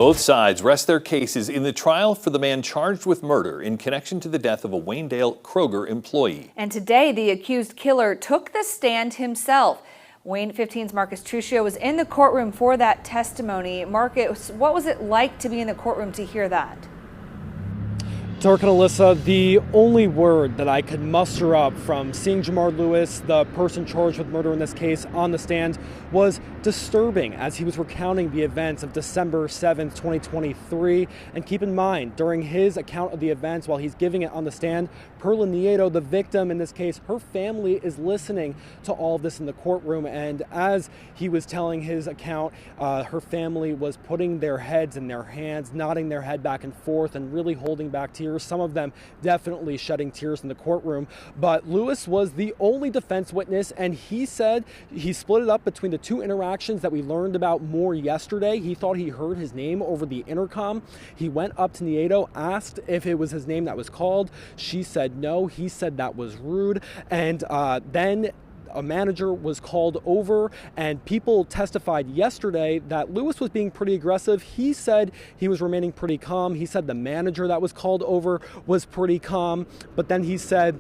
Both sides rest their cases in the trial for the man charged with murder in connection to the death of a Waynedale Kroger employee. And today, the accused killer took the stand himself. Wayne 15's Marcus Truccio was in the courtroom for that testimony. Marcus, what was it like to be in the courtroom to hear that? Turk and Alyssa, the only word that I could muster up from seeing Jermard Lewis, the person charged with murder in this case, on the stand was disturbing as he was recounting the events of December 7th, 2023. And keep in mind, during his account of the events, while he's giving it on the stand, Perla Nieto, the victim in this case, her family is listening to all of this in the courtroom. And as he was telling his account, her family was putting their heads in their hands, nodding their head back and forth, and really holding back tears. Some of them definitely shedding tears in the courtroom. But Lewis was the only defense witness, and he said he split it up between the two interactions that we learned about more yesterday. He thought he heard his name over the intercom. He went up to Nieto, asked if it was his name that was called. She said no. He said that was rude. And then a manager was called over, and people testified yesterday that Lewis was being pretty aggressive. He said he was remaining pretty calm. He said the manager that was called over was pretty calm, but then he said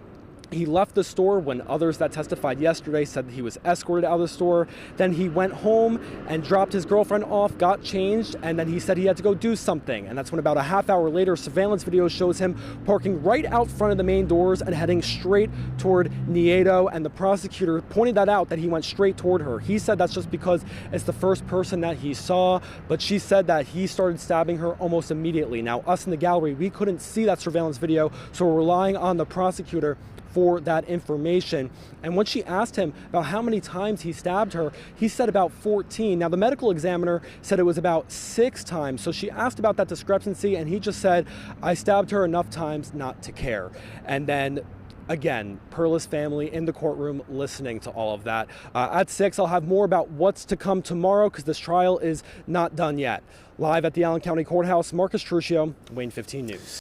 he left the store when others that testified yesterday said that he was escorted out of the store. Then he went home and dropped his girlfriend off, got changed, and then he said he had to go do something. And that's when about a half hour later, surveillance video shows him parking right out front of the main doors and heading straight toward Nieto. And the prosecutor pointed that out, that he went straight toward her. He said that's just because it's the first person that he saw, but she said that he started stabbing her almost immediately. Now, us in the gallery, we couldn't see that surveillance video, so we're relying on the prosecutor for that information. And when she asked him about how many times he stabbed her, he said about 14. Now, the medical examiner said it was about 6 times. So she asked about that discrepancy, and he just said, I stabbed her enough times not to care. And then again, Perla's family in the courtroom listening to all of that. At 6, I'll have more about what's to come tomorrow, because this trial is not done yet. Live at the Allen County Courthouse, Marcus Truccio, Wayne 15 News.